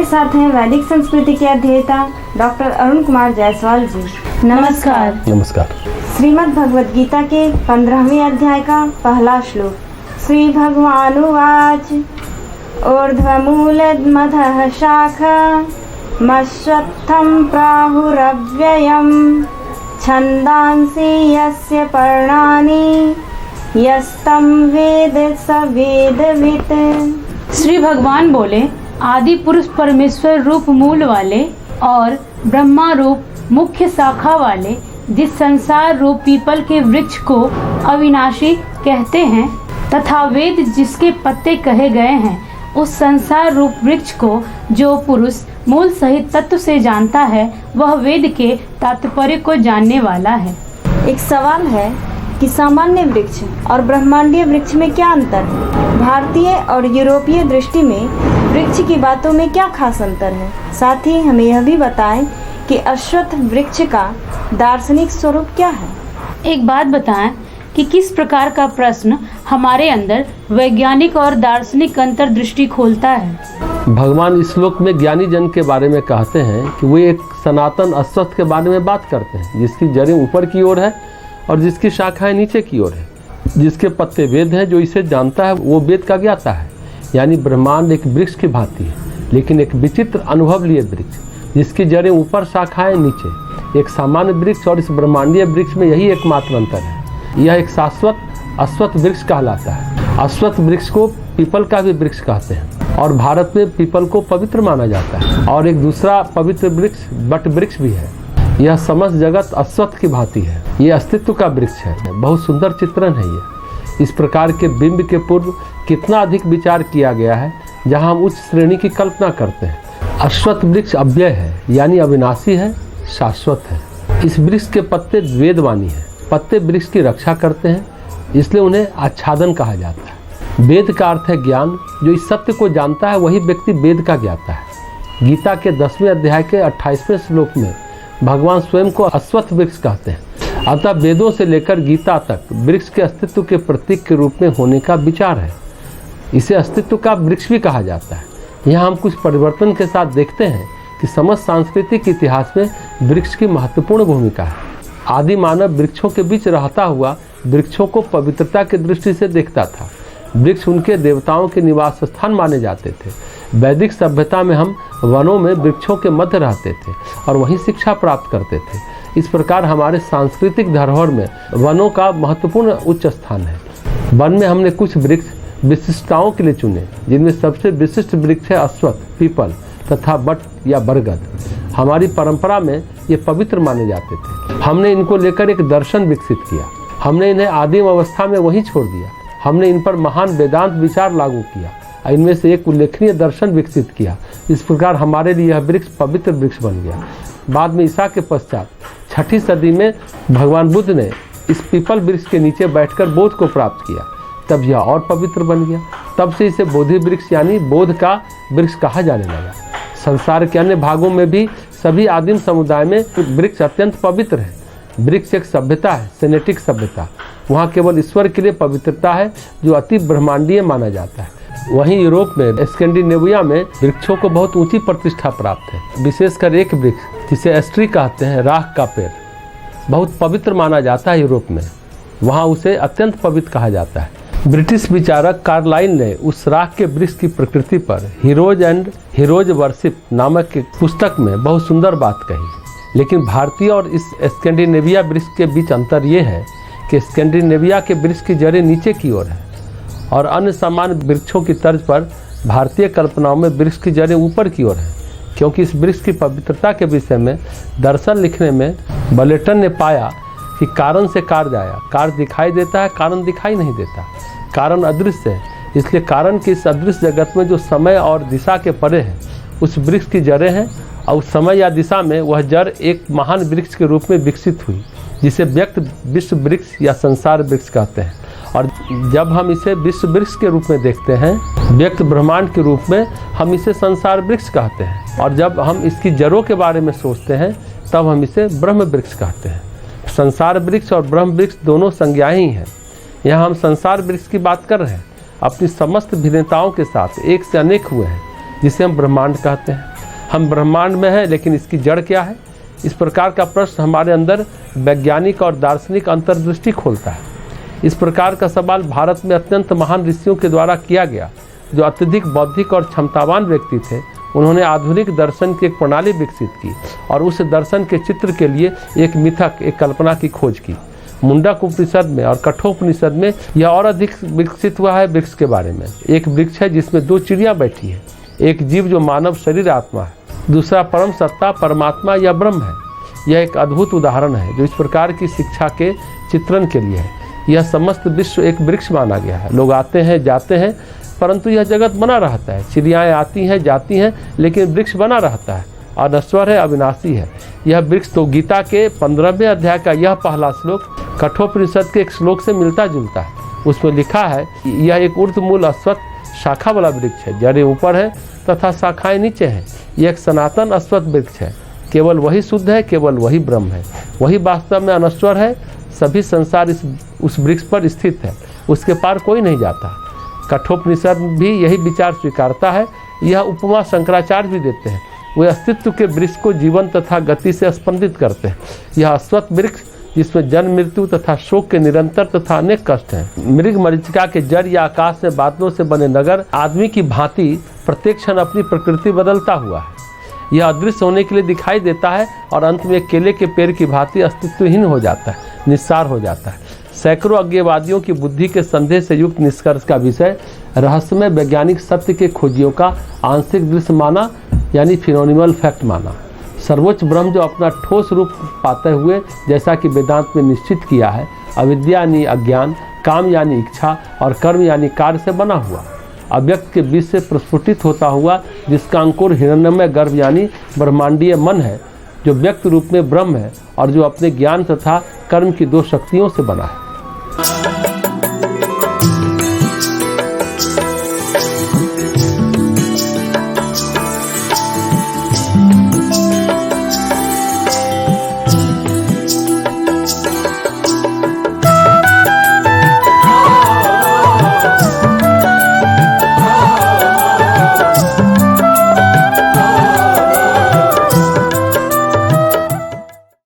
साथ हैं वैदिक संस्कृति के अध्येता डॉक्टर अरुण कुमार जायसवाल जी। नमस्कार। नमस्कार। श्रीमद् भगवद गीता के 15वें अध्याय का पहला श्लोक। श्री भगवानुवाच ऊर्ध्वमूलमधः शाखा मश्वत्थं प्राहुरव्ययम् छन्दांसि यस्य पर्णानि यस्तं वेद स वेदवित्। श्री भगवान बोले, आदि पुरुष परमेश्वर रूप मूल वाले और ब्रह्मा रूप मुख्य शाखा वाले जिस संसार रूप पीपल के वृक्ष को अविनाशी कहते हैं तथा वेद जिसके पत्ते कहे गए हैं, उस संसार रूप वृक्ष को जो पुरुष मूल सहित तत्व से जानता है वह वेद के तात्पर्य को जानने वाला है। एक सवाल है कि सामान्य वृक्ष और ब्रह्मांडीय वृक्ष में क्या अंतर है? भारतीय और यूरोपीय दृष्टि में वृक्ष की बातों में क्या खास अंतर है? साथ ही हमें यह भी बताएं कि अश्वत्थ वृक्ष का दार्शनिक स्वरूप क्या है? एक बात बताएं कि किस प्रकार का प्रश्न हमारे अंदर वैज्ञानिक और दार्शनिक अंतर्दृष्टि खोलता है। भगवान इस श्लोक में ज्ञानी जन के बारे में कहते हैं कि वे एक सनातन अश्वत्थ के बारे में बात करते हैं, जिसकी जड़ें ऊपर की ओर है और जिसकी शाखाएं नीचे की ओर है, जिसके पत्ते वेद हैं। जो इसे जानता है वो वेद का ज्ञाता है। यानी ब्रह्मांड एक वृक्ष की भांति है, लेकिन एक विचित्र अनुभव लिए वृक्ष, जिसकी जड़ें ऊपर शाखाएं नीचे। एक सामान्य वृक्ष और इस ब्रह्मांडीय वृक्ष में यही एकमात्र अंतर है। यह एक शाश्वत अश्वत्थ वृक्ष कहलाता है। अश्वत्थ वृक्ष को पीपल का भी वृक्ष कहते हैं और भारत में पीपल को पवित्र माना जाता है। और एक दूसरा पवित्र वृक्ष बट वृक्ष भी है। यह समस्त जगत अश्वत्थ की भांति है। ये अस्तित्व का वृक्ष है। बहुत सुंदर चित्रण है ये। इस प्रकार के बिंब के पूर्व कितना अधिक विचार किया गया है, जहाँ हम उच्च श्रेणी की कल्पना करते हैं। अश्वत्थ वृक्ष अव्यय है, यानी अविनाशी है, शाश्वत है। इस वृक्ष के पत्ते वेदवाणी है। पत्ते वृक्ष की रक्षा करते हैं, इसलिए उन्हें आच्छादन कहा जाता है। वेद का अर्थ है ज्ञान। जो इस सत्य को जानता है वही व्यक्ति वेद का ज्ञाता है। गीता के 10वें अध्याय के 28वें श्लोक में भगवान स्वयं को अश्वत्थ वृक्ष कहते हैं। अतः वेदों से लेकर गीता तक वृक्ष के अस्तित्व के प्रतीक के रूप में होने का विचार है। इसे अस्तित्व का वृक्ष भी कहा जाता है। यहाँ हम कुछ परिवर्तन के साथ देखते हैं कि समस्त सांस्कृतिक इतिहास में वृक्ष की महत्वपूर्ण भूमिका है। आदि मानव वृक्षों के बीच रहता हुआ वृक्षों को पवित्रता की दृष्टि से देखता था। वृक्ष उनके देवताओं के निवास स्थान माने जाते थे। वैदिक सभ्यता में हम वनों में वृक्षों के मध्य रहते थे और वहीं शिक्षा प्राप्त करते थे। इस प्रकार हमारे सांस्कृतिक धरोहर में वनों का महत्वपूर्ण उच्च स्थान है। वन में हमने कुछ वृक्ष विशिष्टताओं के लिए चुने, जिनमें सबसे विशिष्ट वृक्ष है अश्वत्थ, पीपल तथा बट या बरगद। हमारी परंपरा में ये पवित्र माने जाते थे। हमने इनको लेकर एक दर्शन विकसित किया। हमने इन्हें आदिम अवस्था में वहीं छोड़ दिया। हमने इन पर महान वेदांत विचार लागू किया। इनमें से एक उल्लेखनीय दर्शन विकसित किया। इस प्रकार हमारे लिए यह वृक्ष पवित्र वृक्ष बन गया। बाद में ईसा के पश्चात 6ठी सदी में भगवान बुद्ध ने इस पीपल वृक्ष के नीचे बैठकर बोध को प्राप्त किया। तब यह और पवित्र बन गया। तब से इसे बोधि वृक्ष यानी बोध का वृक्ष कहा जाने लगा। संसार के अन्य भागों में भी सभी आदिम समुदाय में वृक्ष अत्यंत पवित्र है। वृक्ष एक सभ्यता है, सेनेटिक सभ्यता। वहाँ केवल ईश्वर के लिए पवित्रता है, जो अति ब्रह्मांडीय माना जाता है। वहीं यूरोप में स्कैंडिनेविया में वृक्षों को बहुत ऊंची प्रतिष्ठा प्राप्त है। विशेषकर एक वृक्ष जिसे एस्ट्री कहते हैं, राख का पेड़, बहुत पवित्र माना जाता है यूरोप में। वहाँ उसे अत्यंत पवित्र कहा जाता है। ब्रिटिश विचारक कार्लाइन ने उस राख के वृक्ष की प्रकृति पर हीरोज एंड हीरोज वर्शिप नामक एक पुस्तक में बहुत सुंदर बात कही। लेकिन भारतीय और इस स्कैंडिनेविया वृक्ष के बीच अंतर ये है कि स्कैंडिनेविया के वृक्ष की जड़ें नीचे की ओर है और अन्य सामान्य वृक्षों की तर्ज पर भारतीय कल्पनाओं में वृक्ष की जड़ें ऊपर की ओर है। क्योंकि इस वृक्ष की पवित्रता के विषय में दर्शन लिखने में बलेटन ने पाया कि कारण से कार्य आया। कार्य दिखाई देता है, कारण दिखाई नहीं देता। कारण अदृश्य है, इसलिए कारण की इस अदृश्य जगत में जो समय और दिशा के परे है, उस वृक्ष की जड़ें हैं और उस समय या दिशा में वह जड़ एक महान वृक्ष के रूप में विकसित हुई, जिसे व्यक्त विश्व वृक्ष या संसार वृक्ष कहते हैं। और जब हम इसे विश्व वृक्ष के रूप में देखते हैं, व्यक्त ब्रह्मांड के रूप में, हम इसे संसार वृक्ष कहते हैं। और जब हम इसकी जड़ों के बारे में सोचते हैं, तब हम इसे ब्रह्म वृक्ष कहते हैं। संसार वृक्ष और ब्रह्म वृक्ष दोनों संज्ञाएं ही हैं। यहाँ हम संसार वृक्ष की बात कर रहे हैं। अपनी समस्त भिन्नताओं के साथ एक से अनेक हुए हैं, जिसे हम ब्रह्मांड कहते हैं। हम ब्रह्मांड में हैं, लेकिन इसकी जड़ क्या है? इस प्रकार का प्रश्न हमारे अंदर वैज्ञानिक और दार्शनिक अंतर्दृष्टि खोलता है। इस प्रकार का सवाल भारत में अत्यंत महान ऋषियों के द्वारा किया गया, जो अत्यधिक बौद्धिक और क्षमतावान व्यक्ति थे। उन्होंने आधुनिक दर्शन की एक प्रणाली विकसित की और उस दर्शन के चित्र के लिए एक मिथक, एक कल्पना की खोज की। मुंडक उपनिषद में और कठोपनिषद में यह और अधिक विकसित हुआ है वृक्ष के बारे में। एक वृक्ष है जिसमें 2 चिड़िया बैठी है, एक जीव जो मानव शरीर आत्मा है, दूसरा परम सत्ता परमात्मा या ब्रह्म है। यह एक अद्भुत उदाहरण है जो इस प्रकार की शिक्षा के चित्रण के लिए है। यह समस्त विश्व एक वृक्ष माना गया है। लोग आते हैं जाते हैं, परंतु यह जगत बना रहता है। चिड़ियाएँ आती हैं जाती हैं, लेकिन वृक्ष बना रहता है, अनश्वर है, अविनाशी है। यह वृक्ष तो गीता के 15वें अध्याय का यह पहला श्लोक कठोपनिषद के एक श्लोक से मिलता जुलता है। उसमें लिखा है कि यह एक ऊर्ध्वमूल अश्वत्थ शाखा वाला वृक्ष है, जड़ें ऊपर है तथा शाखाएं नीचे हैं। यह एक सनातन अश्वत्थ वृक्ष है। केवल वही शुद्ध है, केवल वही ब्रह्म है, वही वास्तव में अनश्वर है। सभी संसार उस वृक्ष पर स्थित है, उसके पार कोई नहीं जाता। कठोपनिषद भी यही विचार स्वीकारता है। यह उपमा शंकराचार्य भी देते हैं। वे अस्तित्व के वृक्ष को जीवन तथा गति से स्पंदित करते हैं। यह अश्वत्थ वृक्ष जिसमें जन्म मृत्यु तथा शोक के निरंतर तथा अनेक कष्ट हैं। मृग मरीचिका के जड़ या आकाश में बादलों से बने नगर आदमी की भांति प्रत्येक क्षण अपनी प्रकृति बदलता हुआ है। यह अदृश्य होने के लिए दिखाई देता है और अंत में केले के पेड़ की भांति अस्तित्वहीन हो जाता है, निस्सार हो जाता है। सैकड़ों अज्ञेयवादियों की बुद्धि के संदेह से युक्त निष्कर्ष का विषय रहस्यमय वैज्ञानिक सत्य के खोजियों का आंशिक दृश्य माना, यानी फिनोमिनल फैक्ट माना। सर्वोच्च ब्रह्म जो अपना ठोस रूप पाते हुए, जैसा कि वेदांत में निश्चित किया है, अविद्या यानी अज्ञान, काम यानी इच्छा और कर्म यानी कार्य से बना हुआ, अव्यक्त के बीच से प्रस्फुटित होता हुआ, जिसका अंकुर हिरण्यमय गर्भ यानी ब्रह्मांडीय मन है, जो व्यक्त रूप में ब्रह्म है और जो अपने ज्ञान तथा कर्म की 2 शक्तियों से बना है।